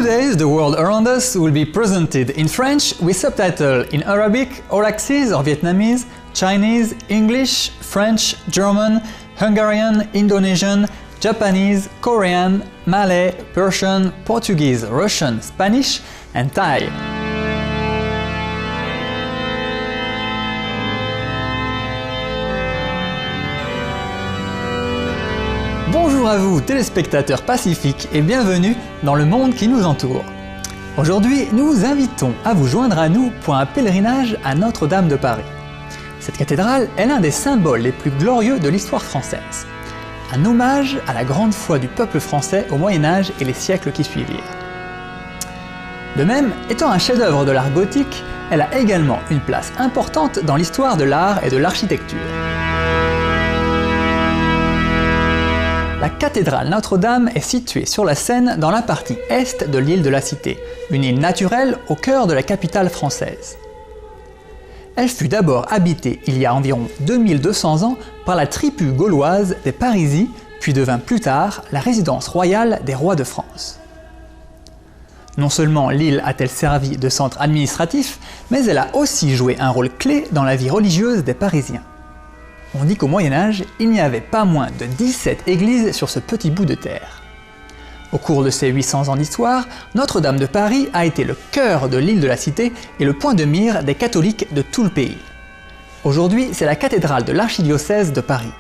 Nowadays, the world around us will be presented in French with subtitles in Arabic, Aurexese or Vietnamese, Chinese, English, French, German, Hungarian, Indonesian, Japanese, Korean, Malay, Persian, Portuguese, Russian, Spanish and Thai. Bonjour à vous téléspectateurs pacifiques et bienvenue dans le monde qui nous entoure. Aujourd'hui, nous vous invitons à vous joindre à nous pour un pèlerinage à Notre-Dame de Paris. Cette cathédrale est l'un des symboles les plus glorieux de l'histoire française. Un hommage à la grande foi du peuple français au Moyen-Âge et les siècles qui suivirent. De même, étant un chef-d'œuvre de l'art gothique, elle a également une place importante dans l'histoire de l'art et de l'architecture. La cathédrale Notre-Dame est située sur la Seine dans la partie est de l'île de la Cité, une île naturelle au cœur de la capitale française. Elle fut d'abord habitée il y a environ 2200 ans par la tribu gauloise des Parisis, puis devint plus tard la résidence royale des rois de France. Non seulement l'île a-t-elle servi de centre administratif, mais elle a aussi joué un rôle clé dans la vie religieuse des Parisiens. On dit qu'au Moyen-Âge, il n'y avait pas moins de 17 églises sur ce petit bout de terre. Au cours de ces 800 ans d'histoire, Notre-Dame de Paris a été le cœur de l'île de la Cité et le point de mire des catholiques de tout le pays. Aujourd'hui, c'est la cathédrale de l'archidiocèse de Paris.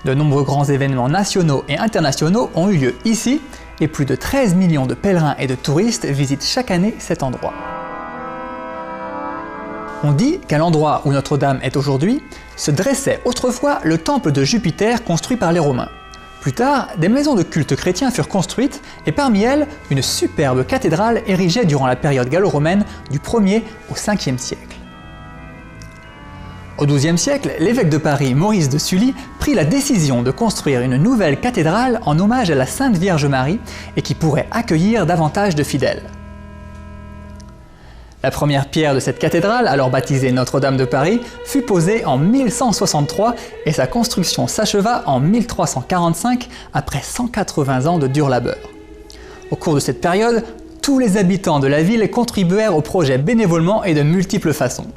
De nombreux grands événements nationaux et internationaux ont eu lieu ici et plus de 13 millions de pèlerins et de touristes visitent chaque année cet endroit. On dit qu'à l'endroit où Notre-Dame est aujourd'hui, se dressait autrefois le temple de Jupiter construit par les Romains. Plus tard, des maisons de culte chrétiens furent construites et parmi elles, une superbe cathédrale érigée durant la période gallo-romaine du 1er au 5e siècle. Au XIIe siècle, l'évêque de Paris, Maurice de Sully, prit la décision de construire une nouvelle cathédrale en hommage à la Sainte Vierge Marie et qui pourrait accueillir davantage de fidèles. La première pierre de cette cathédrale, alors baptisée Notre-Dame de Paris, fut posée en 1163 et sa construction s'acheva en 1345 après 180 ans de dur labeur. Au cours de cette période, tous les habitants de la ville contribuèrent au projet bénévolement et de multiples façons.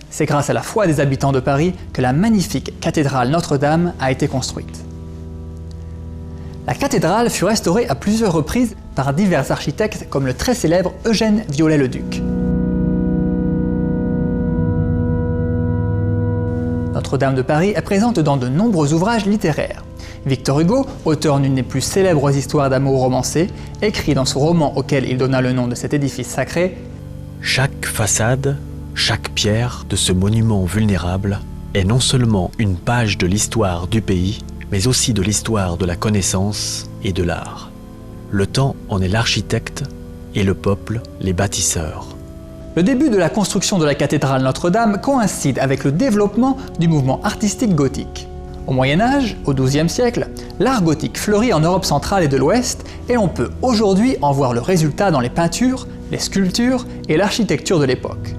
C'est grâce à la foi des habitants de Paris que la magnifique cathédrale Notre-Dame a été construite. La cathédrale fut restaurée à plusieurs reprises par divers architectes comme le très célèbre Eugène Viollet-le-Duc. Notre-Dame de Paris est présente dans de nombreux ouvrages littéraires. Victor Hugo, auteur d'une des plus célèbres histoires d'amour romancées, écrit dans son roman auquel il donna le nom de cet édifice sacré « Chaque façade, chaque pierre de ce monument vulnérable est non seulement une page de l'histoire du pays, mais aussi de l'histoire de la connaissance et de l'art. Le temps en est l'architecte et le peuple les bâtisseurs. » Le début de la construction de la cathédrale Notre-Dame coïncide avec le développement du mouvement artistique gothique. Au Moyen-Âge, au XIIe siècle, l'art gothique fleurit en Europe centrale et de l'Ouest et on peut aujourd'hui en voir le résultat dans les peintures, les sculptures et l'architecture de l'époque.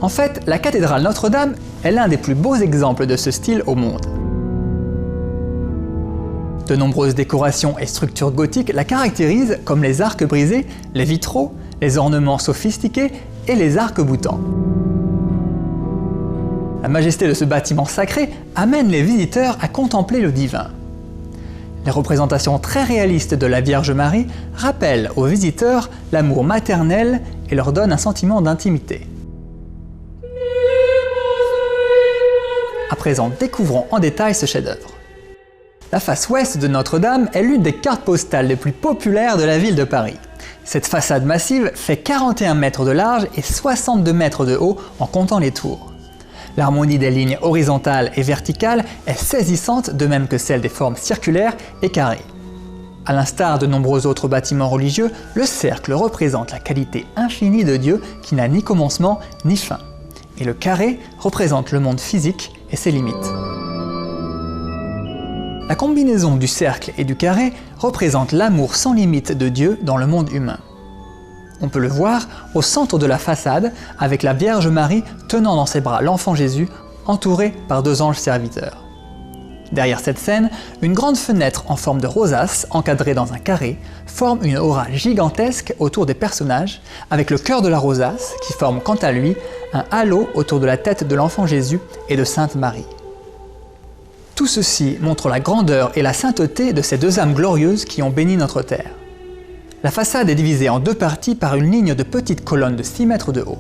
En fait, la cathédrale Notre-Dame est l'un des plus beaux exemples de ce style au monde. De nombreuses décorations et structures gothiques la caractérisent comme les arcs brisés, les vitraux, les ornements sophistiqués et les arcs-boutants. La majesté de ce bâtiment sacré amène les visiteurs à contempler le divin. Les représentations très réalistes de la Vierge Marie rappellent aux visiteurs l'amour maternel et leur donnent un sentiment d'intimité. À présent, découvrons en détail ce chef-d'œuvre. La face ouest de Notre-Dame est l'une des cartes postales les plus populaires de la ville de Paris. Cette façade massive fait 41 mètres de large et 62 mètres de haut en comptant les tours. L'harmonie des lignes horizontales et verticales est saisissante, de même que celle des formes circulaires et carrées. À l'instar de nombreux autres bâtiments religieux, le cercle représente la qualité infinie de Dieu qui n'a ni commencement ni fin. Et le carré représente le monde physique et ses limites. La combinaison du cercle et du carré représente l'amour sans limite de Dieu dans le monde humain. On peut le voir au centre de la façade avec la Vierge Marie tenant dans ses bras l'enfant Jésus entouré par deux anges serviteurs. Derrière cette scène, une grande fenêtre en forme de rosace, encadrée dans un carré, forme une aura gigantesque autour des personnages, avec le cœur de la rosace qui forme quant à lui un halo autour de la tête de l'enfant Jésus et de Sainte Marie. Tout ceci montre la grandeur et la sainteté de ces deux âmes glorieuses qui ont béni notre terre. La façade est divisée en deux parties par une ligne de petites colonnes de 6 mètres de haut.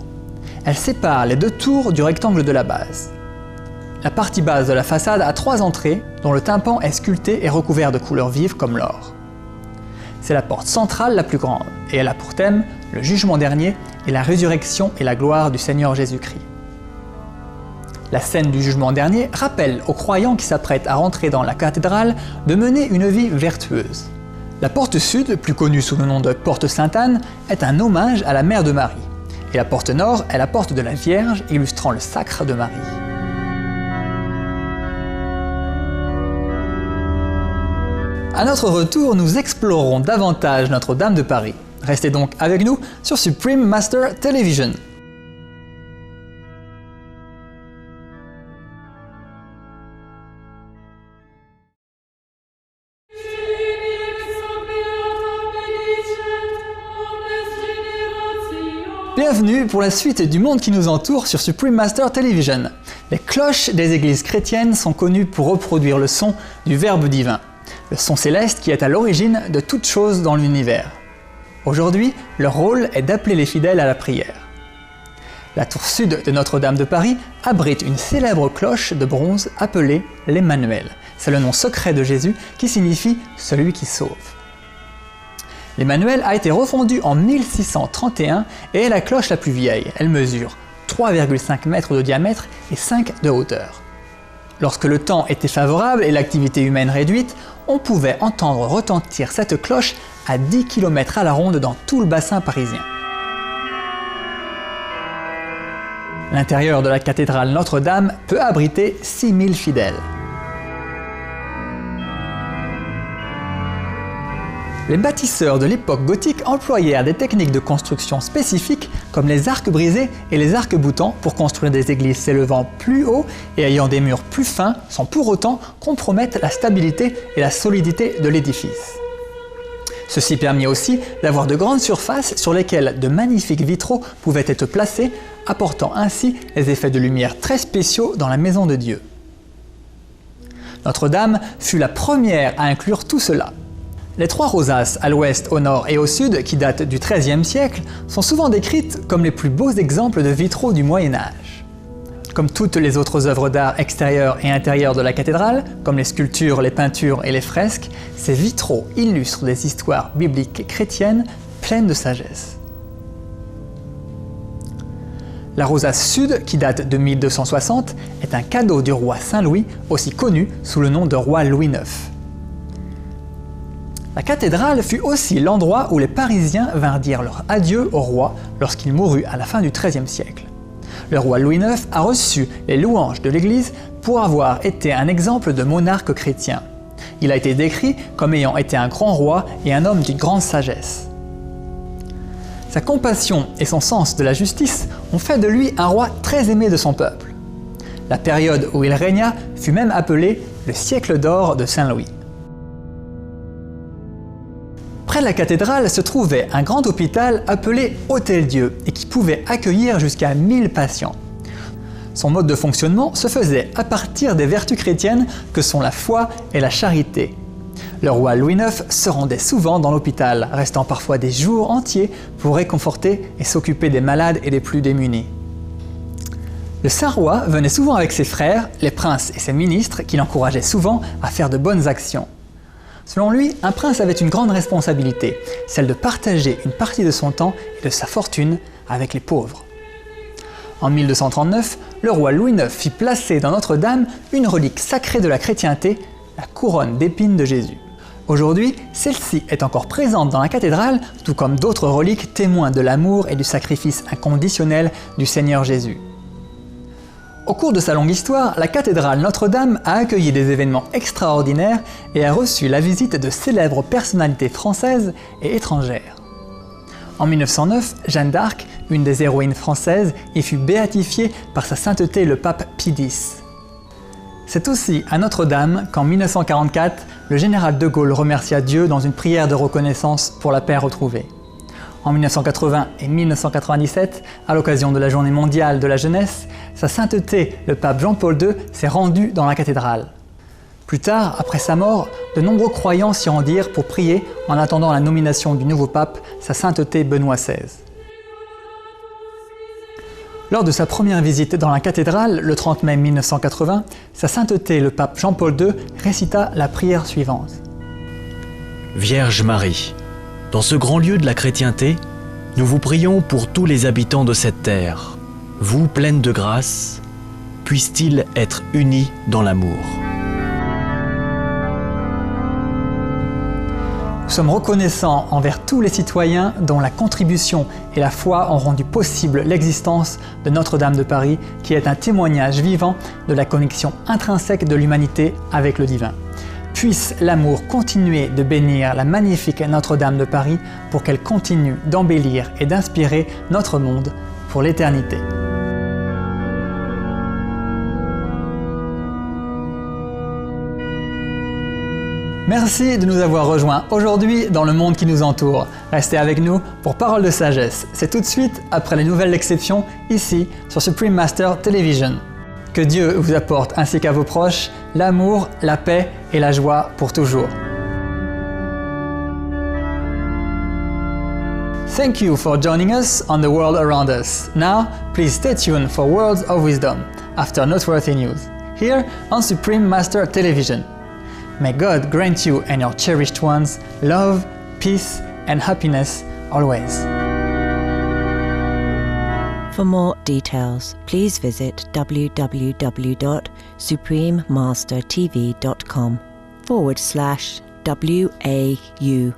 Elle sépare les deux tours du rectangle de la base. La partie basse de la façade a 3 entrées, dont le tympan est sculpté et recouvert de couleurs vives comme l'or. C'est la porte centrale la plus grande, et elle a pour thème le jugement dernier et la résurrection et la gloire du Seigneur Jésus-Christ. La scène du jugement dernier rappelle aux croyants qui s'apprêtent à rentrer dans la cathédrale de mener une vie vertueuse. La porte sud, plus connue sous le nom de porte Sainte-Anne, est un hommage à la mère de Marie, et la porte nord est la porte de la Vierge illustrant le sacre de Marie. À notre retour, nous explorerons davantage Notre-Dame de Paris. Restez donc avec nous sur Supreme Master Television. Bienvenue pour la suite du monde qui nous entoure sur Supreme Master Television. Les cloches des églises chrétiennes sont connues pour reproduire le son du Verbe divin, le son céleste qui est à l'origine de toute chose dans l'univers. Aujourd'hui, leur rôle est d'appeler les fidèles à la prière. La tour sud de Notre-Dame de Paris abrite une célèbre cloche de bronze appelée l'Emmanuel. C'est le nom secret de Jésus qui signifie « celui qui sauve ». L'Emmanuel a été refondu en 1631 et est la cloche la plus vieille. Elle mesure 3,5 mètres de diamètre et 5 de hauteur. Lorsque le temps était favorable et l'activité humaine réduite, on pouvait entendre retentir cette cloche à 10 km à la ronde dans tout le bassin parisien. L'intérieur de la cathédrale Notre-Dame peut abriter 6000 fidèles. Les bâtisseurs de l'époque gothique employèrent des techniques de construction spécifiques comme les arcs brisés et les arcs-boutants pour construire des églises s'élevant plus haut et ayant des murs plus fins sans pour autant compromettre la stabilité et la solidité de l'édifice. Ceci permit aussi d'avoir de grandes surfaces sur lesquelles de magnifiques vitraux pouvaient être placés, apportant ainsi les effets de lumière très spéciaux dans la maison de Dieu. Notre-Dame fut la première à inclure tout cela. Les 3 rosaces à l'ouest, au nord et au sud, qui datent du XIIIe siècle, sont souvent décrites comme les plus beaux exemples de vitraux du Moyen-Âge. Comme toutes les autres œuvres d'art extérieures et intérieures de la cathédrale, comme les sculptures, les peintures et les fresques, ces vitraux illustrent des histoires bibliques chrétiennes pleines de sagesse. La rosace sud, qui date de 1260, est un cadeau du roi Saint-Louis, aussi connu sous le nom de roi Louis IX. La cathédrale fut aussi l'endroit où les Parisiens vinrent dire leur adieu au roi lorsqu'il mourut à la fin du XIIIe siècle. Le roi Louis IX a reçu les louanges de l'Église pour avoir été un exemple de monarque chrétien. Il a été décrit comme ayant été un grand roi et un homme d'une grande sagesse. Sa compassion et son sens de la justice ont fait de lui un roi très aimé de son peuple. La période où il régna fut même appelée le siècle d'or de Saint-Louis. Près de la cathédrale se trouvait un grand hôpital appelé Hôtel-Dieu et qui pouvait accueillir jusqu'à 1000 patients. Son mode de fonctionnement se faisait à partir des vertus chrétiennes que sont la foi et la charité. Le roi Louis IX se rendait souvent dans l'hôpital, restant parfois des jours entiers pour réconforter et s'occuper des malades et des plus démunis. Le Saint-Roi venait souvent avec ses frères, les princes et ses ministres qui l'encourageaient souvent à faire de bonnes actions. Selon lui, un prince avait une grande responsabilité, celle de partager une partie de son temps et de sa fortune avec les pauvres. En 1239, le roi Louis IX fit placer dans Notre-Dame une relique sacrée de la chrétienté, la couronne d'épines de Jésus. Aujourd'hui, celle-ci est encore présente dans la cathédrale, tout comme d'autres reliques témoins de l'amour et du sacrifice inconditionnel du Seigneur Jésus. Au cours de sa longue histoire, la cathédrale Notre-Dame a accueilli des événements extraordinaires et a reçu la visite de célèbres personnalités françaises et étrangères. En 1909, Jeanne d'Arc, une des héroïnes françaises, y fut béatifiée par sa sainteté le pape Pie X. C'est aussi à Notre-Dame qu'en 1944, le général de Gaulle remercia Dieu dans une prière de reconnaissance pour la paix retrouvée. En 1980 et 1997, à l'occasion de la Journée mondiale de la jeunesse, Sa Sainteté, le pape Jean-Paul II, s'est rendu dans la cathédrale. Plus tard, après sa mort, de nombreux croyants s'y rendirent pour prier en attendant la nomination du nouveau pape, Sa Sainteté Benoît XVI. Lors de sa première visite dans la cathédrale, le 30 mai 1980, Sa Sainteté le pape Jean-Paul II récita la prière suivante. Vierge Marie, dans ce grand lieu de la chrétienté, nous vous prions pour tous les habitants de cette terre. Vous, pleine de grâce, puissent-ils être unis dans l'amour. Nous sommes reconnaissants envers tous les citoyens dont la contribution et la foi ont rendu possible l'existence de Notre-Dame de Paris, qui est un témoignage vivant de la connexion intrinsèque de l'humanité avec le divin. Puisse l'amour continuer de bénir la magnifique Notre-Dame de Paris pour qu'elle continue d'embellir et d'inspirer notre monde pour l'éternité. Merci de nous avoir rejoints aujourd'hui dans le monde qui nous entoure. Restez avec nous pour Paroles de sagesse. C'est tout de suite après les nouvelles d'exception ici sur Supreme Master Television. Que Dieu vous apporte ainsi qu'à vos proches l'amour, la paix et la joie pour toujours. Thank you for joining us on the world around us. Now, please stay tuned for Words of Wisdom after noteworthy news, here on Supreme Master Television. May God grant you and your cherished ones love, peace and happiness always. For more details, please visit www.suprememastertv.com/WAU